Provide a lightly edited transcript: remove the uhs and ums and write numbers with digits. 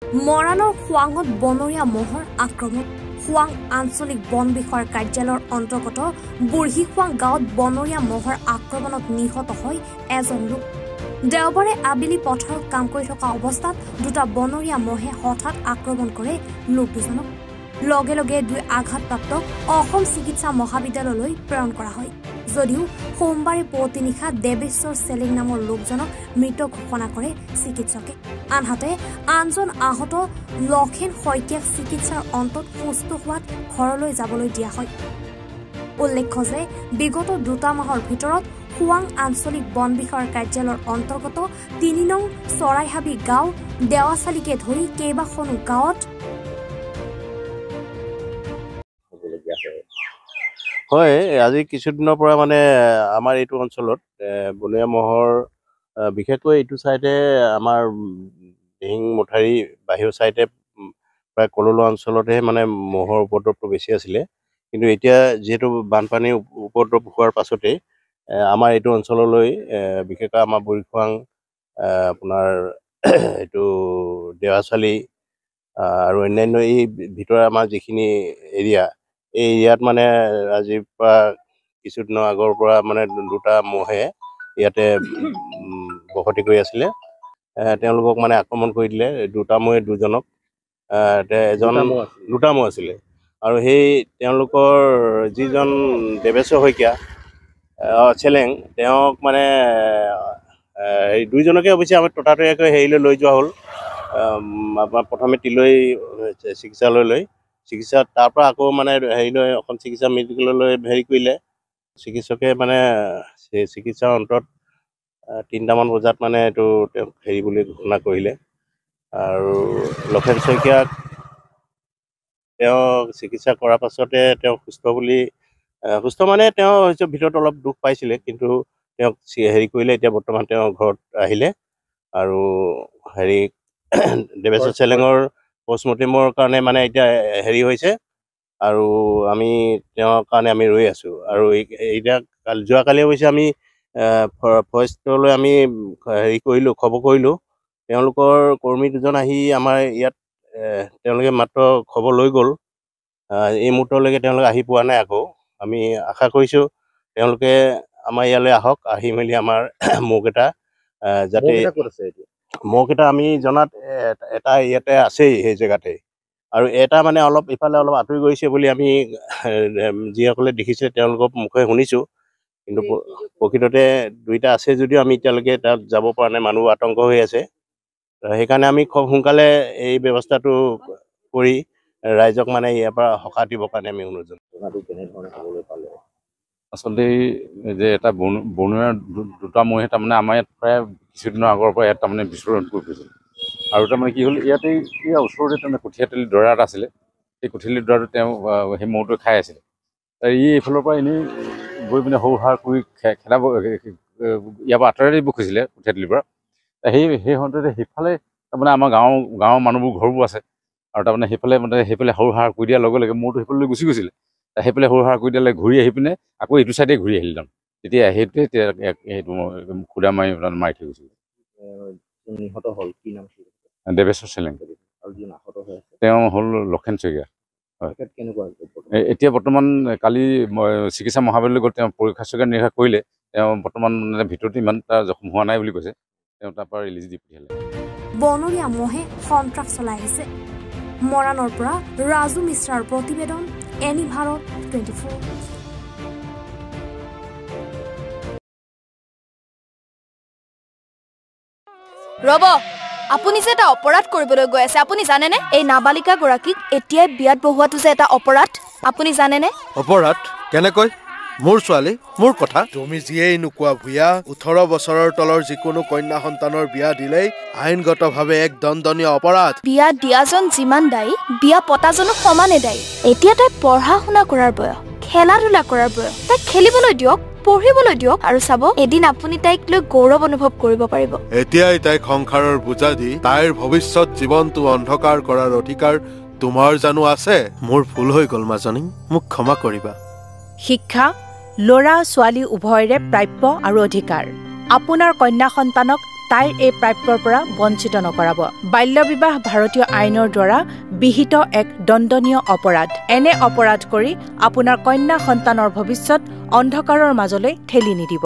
মৰাণৰ খোৱাঙত বনৰীয়া মহৰ আক্ৰমণ খোৱাং আঞ্চলিক বন বিষয়াৰ কাৰ্যালয়ৰ অন্তৰ্গত বুঢ়ী খোৱাং গাঁৱত বনৰীয়া মহৰ আক্ৰমণত নিহত হয় এজন লোক দেওবাৰে আবেলি পথাৰত কাম কৰি থকা অৱস্থাত দুটা বনৰীয়া মহে হঠাৎ আক্ৰমণ কৰে লোক দুজনক লগে লগে দুই আঘাতপ্ৰাপ্তক অসম চিকিৎসা মহাবিদ্যালয়লৈ প্ৰেৰণ কৰা হয় যদিও সোমবাৰে পুৱতি নিশা দেৱেশ্বৰ চেলিং নামৰ লোকজনক মৃত ঘোষণা কৰে চিকিৎসকে আনহাতে আনজন আহত লক্ষেন শইকীয়াক চিকিৎসাৰ অন্তত সুস্থ হোৱাত ঘৰলৈ যাবলৈ দিয়া হয় উল্লেখ্য যে বিগত 2 মাহৰ ভিতৰত খোৱাং আঞ্চলিক বন বিষয়াৰ কাৰ্যালয়ৰ অন্তৰ্গত 3 নং চৰাইহাবি গাঁও দেৱাচালিকে ধৰি কেইবাখনো গাঁৱত হয় আজি কিছুদিনৰ পৰা মানে আমাৰ এইটো অঞ্চলত বনৰীয়া মহৰ বিশেষকৈ এইটো সাইডে আমাৰ দিহিং মথাৰি বাহিৰ সাইডে প্ৰায় কললো অঞ্চলতে মানে মহৰ উপদ্ৰৱটো বেছি আছিলে কিন্তু এতিয়া যেহেতু বানপানীৰ উপদ্ৰৱ হোৱাৰ পাছতে আমাৰ এইটো অঞ্চললৈ বিশেষকৈ আমাৰ বুঢ়ীখোৱাং আপোনাৰ এইটো দেৱাচালি আৰু অন্যান্য এই ভিতৰৰ আমাৰ যিখিনি এৰিয়া এই এৰিয়াত মানে আজিৰ পৰা কিছুদিনৰ আগৰ পৰা মানে দুটা মহে ইয়াতে বসতি কৰি আছিলে তেওঁলোকক মানে আক্ৰমণ কৰি দিলে দুটা মহে দুজনক এজন দুটা মহ আছিলে আৰু সেই তেওঁলোকৰ যিজন দেৱেশ্বৰ শইকীয়া চেলেং তেওঁক মানে এই দুইজনকে অৱশ্যে আমাৰ ততাতৈয়াকৈ হেৰিলৈ লৈ যোৱা হ'ল আমাৰ প্ৰথমে তিলৈ চিকিৎসালয়লৈ চিকিৎসা তাৰ পৰা আকৌ মানে হেৰিলৈ অসম চিকিৎসা মেডিকেললৈ হেৰি কৰিলে চিকিৎসকে মানে চিকিৎসাৰ অন্তত 3টামান বজাত মানে এইটো তেওঁক হেৰি বুলি ঘোষণা কৰিলে আৰু লক্ষেন শইকীয়াক তেওঁ চিকিৎসা কৰাৰ পাছতে তেওঁ সুস্থ মানে তেওঁ হৈছে ভিতৰত অলপ দুখ পাইছিলে কিন্তু তেওঁক হেৰি কৰিলে এতিয়া বৰ্তমান তেওঁ ঘৰত আহিলে আৰু হেৰি দেৱেশ্বৰ চেলেঙৰ পষ্টমৰ্টেমৰ কাৰণে মানে এতিয়া হেৰি হৈছে আৰু আমি তেওঁৰ কাৰণে আমি ৰৈ আছোঁ আৰু এতিয়া যোৱাকালি অৱশ্যে আমি ফৰেষ্টলৈ আমি হেৰি কৰিলোঁ খবৰ কৰিলোঁ তেওঁলোকৰ কৰ্মী দুজন আহি আমাৰ ইয়াত তেওঁলোকে মাত্ৰ খবৰ লৈ গ'ল এই মুহূৰ্তলৈকে তেওঁলোকে আহি পোৱা নাই আকৌ আমি আশা কৰিছোঁ তেওঁলোকে আমাৰ ইয়ালৈ আহক আহি মেলি আমাৰ মহকেইটা যাতে মহকেইটা আমি জনাত এটা ইয়াতে আছেই সেই জেগাতে আৰু এটা মানে অলপ ইফালে অলপ আঁতৰি গৈছে বুলি আমি যিসকলে দেখিছে তেওঁলোকৰ মুখে শুনিছোঁ কিন্তু প্ৰকৃততে দুইটা আছে যদিও আমি এতিয়ালৈকে তাত যাব পৰা নাই মানুহ আতংক হৈ আছে সেইকাৰণে আমি খুব সোনকালে এই ব্যৱস্থাটো কৰি ৰাইজক মানে ইয়াৰ পৰা সকাহ দিবৰ কাৰণে আমি অনুৰোধ জনাইছোঁ কেনেধৰণে হ'বলৈ পালে আচলতে যে এটা বনৰীয়া দুটা মহে তাৰমানে আমাৰ ইয়াত প্ৰায় কিছুদিনৰ আগৰ পৰা ইয়াত তাৰমানে বিচৰণ কৰি ফুৰিছিল আৰু তাৰমানে কি হ'ল ইয়াতে ইয়াৰ ওচৰতে তাৰমানে কঠীয়াতলি দৰা এটা আছিলে সেই কঠীয়াতলি দৰাটো তেওঁ সেই মহটোৱে খাই আছিলে ই এইফালৰ পৰা এনেই গৈ পিনে সৰু সাৰ কৰি খেলাব ইয়াৰ পৰা আঁতৰাই দিব খুজিছিলে কঠীয়াতলিৰ পৰা সেই সন্ততে সেইফালে তাৰমানে আমাৰ গাঁৱৰ মানুহবোৰ ঘৰবোৰ আছে আৰু তাৰমানে সেইফালে সৰু সাৰ কৰি দিয়াৰ লগে লগে মহটো সেইফালে গুচি গৈছিলে সেইফালে সৰু সাৰ কৰি দিয়ালে ঘূৰি আহি পিনে আকৌ এইটো চাইডে ঘূৰি আহিল তাৰমানে তেতিয়া সেইটোৱে সেইটো খুদা মাৰি থৈ গৈছিল নিহত হ'ল কি নাম দেৱেশ্বৰ চেলেং আৰু যিজন আহত হৈ আছে তেওঁ হ'ল লক্ষেন শইকীয়া হয় এতিয়া বৰ্তমান কালি চিকিৎসা মহাবিদ্যালয় গৈ তেওঁ পৰীক্ষা চৰীক্ষা নিৰীক্ষা কৰিলে তেওঁ বৰ্তমান ভিতৰত ইমান এটা জখম হোৱা নাই বুলি কৈছে তেওঁ তাৰ পৰা ৰিলিজ দি পঠিয়ালে বনৰীয়া মহে সন্ত্ৰাস চলাই আহিছে মৰাণৰ পৰা ৰাজু মিশ্ৰাৰ প্ৰতিবেদন এনি ভাৰত 24 ৰব আপুনি যে এটা অপৰাধ কৰিবলৈ গৈ আছে আপুনি জানেনে এই নাবালিকা গৰাকীক এতিয়াই বিয়াত বহুৱাটো যে এটা অপৰাধ আপুনি জানেনে অপৰাধ কেনেকৈ মোৰ ছোৱালী মোৰ কথা তুমি যিয়েই নোকোৱা ভূঞা 18 বছৰৰ তলৰ যিকোনো কন্যা সন্তানৰ বিয়া দিলেই আইনগতভাৱে এক দণ্ডনীয় অপৰাধ বিয়া দিয়াজন যিমান দায়ী বিয়া পতাজনো সমানে দায়ী এতিয়া তাই পঢ়া শুনা কৰাৰ বয়স খেলা ধূলা কৰাৰ বয়স তাই খেলিবলৈ দিয়ক পঢ়িবলৈ দিয়ক আৰু চাব এদিন আপুনি তাইক লৈ গৌৰৱ অনুভৱ কৰিব পাৰিব এতিয়াই তাইক সংসাৰৰ বোজা দি তাইৰ ভৱিষ্যত জীৱনটো অন্ধকাৰ কৰাৰ অধিকাৰ তোমাৰ জানো আছে মোৰ ভুল হৈ গ'ল মাজনী মোক ক্ষমা কৰিবা শিক্ষা ল'ৰা ছোৱালী উভয়ৰে প্ৰাপ্য আৰু অধিকাৰ আপোনাৰ কন্যা সন্তানক তাইৰ এই প্ৰাপ্যৰ পৰা বঞ্চিত নকৰাব। বাল্য বিবাহ ভাৰতীয় আইনৰ দ্বাৰা বিহিত এক দণ্ডনীয় অপৰাধ। এনে অপৰাধ কৰি আপোনাৰ কন্যা সন্তানৰ ভৱিষ্যত অন্ধকাৰৰ মাজলৈ ঠেলি নিদিব।